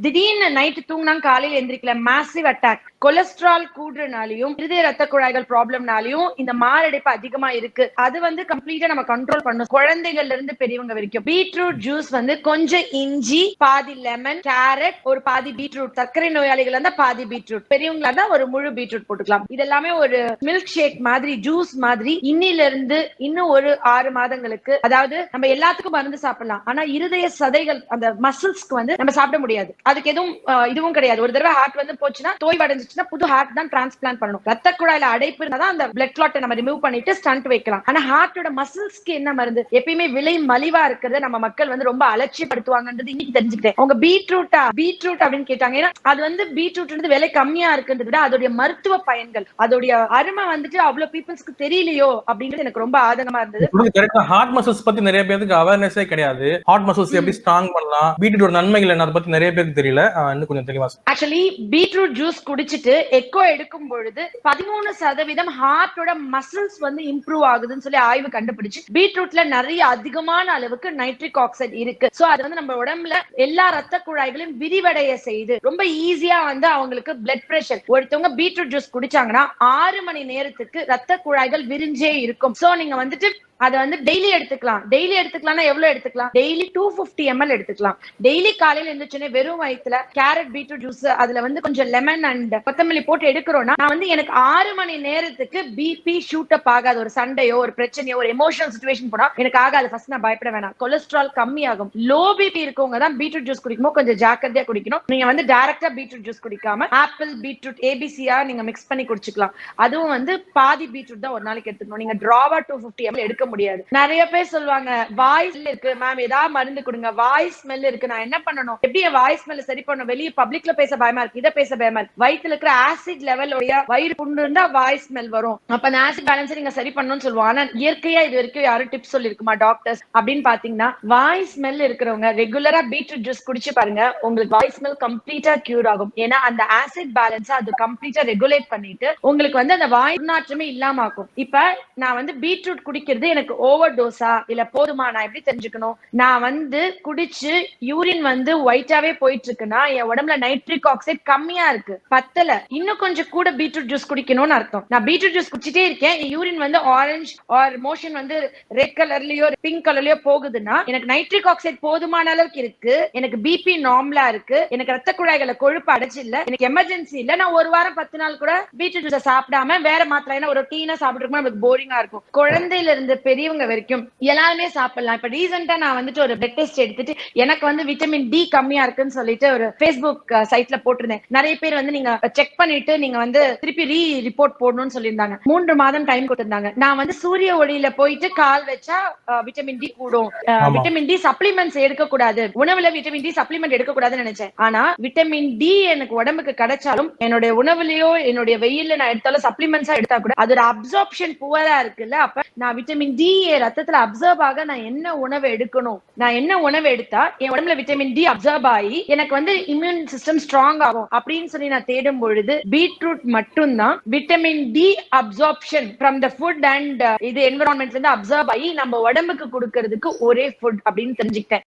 திடீர்னு நைட்டு தூங்கினா காலையில எந்திரிக்கல, மேசிவ் அட்டாக், கொலஸ்ட்ரால் கூடுறனாலையும் இருதய ரத்த குழாய்கள் ப்ராப்ளம்னாலையும் இந்த மாரடைப்பு அதிகமா இருக்கு. அது வந்து கம்ப்ளீட்டா நம்ம கண்ட்ரோல் பண்ணணும், குழந்தைகள்ல இருந்து பெரியவங்க வரைக்கும். பீட்ரூட் ஜூஸ் வந்து கொஞ்சம் இஞ்சி, பாதி லெமன், கேரட், ஒரு பாதி பீட்ரூட், சர்க்கரை நோயாளிகள் இருந்தா பாதி பீட்ரூட், பெரியவங்களா இருந்தா ஒரு முழு பீட்ரூட் போட்டுக்கலாம். இதெல்லாமே ஒரு மில்க் ஷேக் மாதிரி, ஜூஸ் மாதிரி இன்னில இருந்து இன்னும் ஒரு 6 மாதங்களுக்கு, அதாவது நம்ம எல்லாத்துக்கும் மருந்து சாப்பிடலாம், ஆனா இருதய சதைகள் அந்த மசில்ஸ்க்கு வந்து நம்ம சாப்பிட முடியாது. அதுக்கு எதுவும் இதுவும் கிடையாது. ஒரு தடவை ஹார்ட் வந்து போச்சுன்னா, தோய்வடைஞ்சிச்சுன்னா புது ஹார்ட் தான் டிரான்ஸ்பிளான்ட் பண்ணணும். ரத்த குழாயில அடைப்பு இருந்தா அந்த பிளட் கிளாட்டை நம்ம ரிமூவ் பண்ணிட்டு ஸ்டண்ட் வைக்கலாம். ஆனா ஹார்ட்டோட மசில்ஸ்க்கு என்ன மருந்து? எப்பயுமே விலை மலிவா இருக்கிறத நம்ம மக்கள் வந்து ரொம்ப அலட்சியப்படுத்துவாங்கன்றது இன்னைக்கு தெரிஞ்சுக்கிட்டேன். உங்க பீட்ரூட் அப்படின்னு கேட்டாங்க. ஏன்னா அது வந்து பீட்ரூட் விலை கம்மியா இருக்குன்றத விட அதோடைய மருத்துவ பயன்கள், அதோடைய அருமை வந்துட்டு அவ்வளவு பீப்புள்ஸ்க்கு தெரியலையோ அப்படின்றது எனக்கு ரொம்ப ஆதங்கமா இருந்தது. ஹார்ட் மசில்ஸ் பத்தி நிறைய பேருக்கு அவேர்னஸே கிடையாது. ஹார்ட் மசில்ஸ் எப்படி ஸ்ட்ராங் பண்ணலாம், பீட்ரூட் நன்மைகள் என்ன, அதை பத்தி நிறைய பேருக்கு தெரியல. இன்னும் கொஞ்சம் தெளிவா. ஆக்சுவலி பீட்ரூட் ஜூஸ் குடிச்சிட்டு எக்கோ எடுக்கும் பொழுது 13% ஹார்ட்டோட மசில்ஸ் வந்து இம்ப்ரூவ் ஆகுதுன்னு சொல்லி ஆய்வு கண்டுபிடிச்சு, பீட்ரூட்ல நிறைய அதிகமான அளவுக்கு நைட்ரிக் ஆக்சைடு இருக்கு. சோ அது வந்து நம்ம உடம்புல எல்லா ரத்த குழாய்களையும் விரிவடைய செய்து ரொம்ப ஈஸியா வந்து அவங்களுக்கு பிளட் பிரஷர், ஒருத்தவங்க பீட்ரூட் ஜூஸ் குடிச்சாங்கன்னா 6 மணி நேரத்துக்கு ரத்த குழாய்கள் விரிஞ்சே இருக்கும். சோ நீங்க வந்துட்டு அதை வந்து டெய்லி எடுத்துக்கலாம். டெய்லி எடுத்துக்கலாம்னா எவ்வளவு எடுத்துக்கலாம்? டெய்லி 250 ml எடுத்துக்கலாம். டெய்லி காலையில எழுந்துச்சுனே வெறும் வயிற்றுல கேரட் பீட்ரூட் ஜூஸ், அதுல வந்து கொஞ்சம் லெமன் அண்ட் கொத்தமல்லி போட்டு எடுக்கிறோம்னா, நான் வந்து எனக்கு 6 மணி நேரத்துக்கு பிபி ஷூட் அப் ஆகாது. ஒரு சண்டையோ ஒரு பிரச்சனையோ ஒரு எமோஷனல் சிச்சுவேஷன் போனா எனக்கு ஆகாது. ஃபர்ஸ்ட் நான் பயப்பட வேணாம். கொலஸ்ட்ரால் கம்மியாகும். லோ பிபி இருக்கவங்க தான் பீட்ரூட் ஜூஸ் குடிக்கும்போது கொஞ்சம் ஜாக்கிரதையா குடிக்கணும். நீங்க வந்து டைரக்டா பீட்ரூட் ஜூஸ் குடிக்காம ஆப்பிள் பீட்ரூட் ஏபிசியா நீங்க மிக்ஸ் பண்ணி குடிச்சுக்கலாம். அதுவும் வந்து பாதி பீட்ரூட் தான் ஒரு நாளைக்கு எடுத்துக்கணும். நீங்க டிராவா 250 ml எடுக்க முடியாது. நிறைய பேர் சொல்லுவாங்க வாய் ஸ்மெல் இருக்கு மேம், ஏதாவது மருந்து கொடுங்க, வாய் ஸ்மெல் இருக்கு, நான் என்ன பண்ணணும், எப்படி என் வாய் ஸ்மெல் சரி பண்ணணும், வெளியே பப்ளிக்ல பேச பயமா இருக்கு, இதை பேச பயமா இருக்கு. வயித்துல இருக்கிற ஆசிட் லெவல் வயிறு புண்ணு இருந்தா வாய் ஸ்மெல் வரும். அப்ப அந்த ஆசிட் பேலன்ஸ் நீங்க சரி பண்ணணும்னு சொல்லுவாங்க. ஆனா இயற்கையா இது வரைக்கும் யாரும் டிப்ஸ் சொல்லிருக்குமா டாக்டர்ஸ் அப்படின்னு பாத்தீங்கன்னா, வாய் ஸ்மெல் இருக்கிறவங்க ரெகுலரா பீட்ரூட் ஜூஸ் குடிச்சு பாருங்க, உங்களுக்கு வாய் ஸ்மெல் கம்ப்ளீட்டா கியூர் ஆகும். ஏன்னா அந்த ஆசிட் பேலன்ஸ் அது கம்ப்ளீட்டா ரெகுலேட் பண்ணிட்டு உங்களுக்கு வந்து அந்த வாய் நாற்றமே இல்லாம ஆகும். இப்ப நான் வந்து பீட்ரூட் குடிக்கிறது எனக்கு ஓவர் டோஸா இல்ல போதுமா, நான் எப்படி தெரிஞ்சுக்கணும்? நான் வந்து குடிச்சு யூரின் வந்து ஒயிட்டாவே போயிட்டு இருக்குன்னா என் உடம்புல நைட்ரிக் ஆக்சைடு கம்மியா இருக்கு, பத்தல, இன்னும் கொஞ்சம் கூட பீட்ரூட் ஜூஸ் குடிக்கணும்னு அர்த்தம். நான் பீட்ரூட் ஜூஸ் குடிச்சிட்டே இருக்கேன், யூரின் வந்து ஆரஞ்சு ஆர் மோஷன் வந்து ரெட் கலர்லயோ பிங்க் கலர்லயோ போகுதுன்னா எனக்கு நைட்ரிக் ஆக்சைடு போதுமான அளவுக்கு இருக்கு, எனக்கு பிபி நார்மலா இருக்கு, எனக்கு ரத்த குழாய்களை கொழுப்பு அடைச்சு இல்ல, எனக்கு எமர்ஜென்சி இல்ல, நான் ஒரு வாரம் 10 நாள் கூட பீட்ரூட் ஜூஸ் சாப்பிடாம வேற மாத்திரை ஒரு டீனா சாப்பிட்டு நமக்கு போரிங்கா இருக்கும். குழந்தையில இருந்து பெரியவங்க வரைக்கும் எல்லாருமே சாப்பிடலாம். இப்ப ரீசெண்டா நான் வந்துட்டு ஒரு பிளட் டெஸ்ட் எடுத்துட்டு எனக்கு வந்து விட்டமின் டி கம்மியா இருக்குன்னு சொல்லிட்டு ஒரு Facebook சைட்ல போட்டிருந்தேன். நிறைய பேர் வந்து நீங்க செக் பண்ணிட்டு நீங்க வந்து திருப்பி ரிப்போர்ட் போடணும்னு சொல்லியிருந்தாங்க. 3 மாதம் டைம் கொடுத்திருந்தாங்க. நான் வந்து சூரிய ஒளியில போயிட்டு கால் வச்சா விட்டமின் டி கூடும், விட்டமின் டி சப்ளிமெண்ட்ஸ் எடுக்க கூடாது, உணவுல விட்டமின் டி சப்ளிமெண்ட் எடுக்க கூடாதுன்னு நினைச்சேன். ஆனா விட்டமின் டி எனக்கு உடம்புக்கு கிடைச்சாலும் என்னுடைய உணவுலயோ என்னுடைய வெயில்ல நான் எடுத்தாலும் சப்ளிமெண்ட்ஸா எடுத்தா கூட அதோட அப்சார்ப்ஷன் புவரா இருக்குல்ல. அப்ப நான் விட்டமின் டி ரத்தத்துல அப்சர்வ் ஆக நான் என்ன உணவு எடுக்கணும், நான் என்ன உணவு எடுத்தா என் உடம்புல விட்டமின் டி அப்சர்வ் ஆகி எனக்கு வந்து இம்யூன் சிஸ்டம் ஸ்ட்ராங் ஆகும் அப்படின்னு சொல்லி நான் தேடும் பொழுது பீட்ரூட் மட்டும்தான் vitamin D absorption from the food and இது என்விரான்மெண்ட்ல இருந்து அப்சர்வ் ஆகி நம்ம உடம்புக்கு கொடுக்கறதுக்கு ஒரே ஃபுட் அப்படின்னு தெரிஞ்சுக்கிட்டேன்.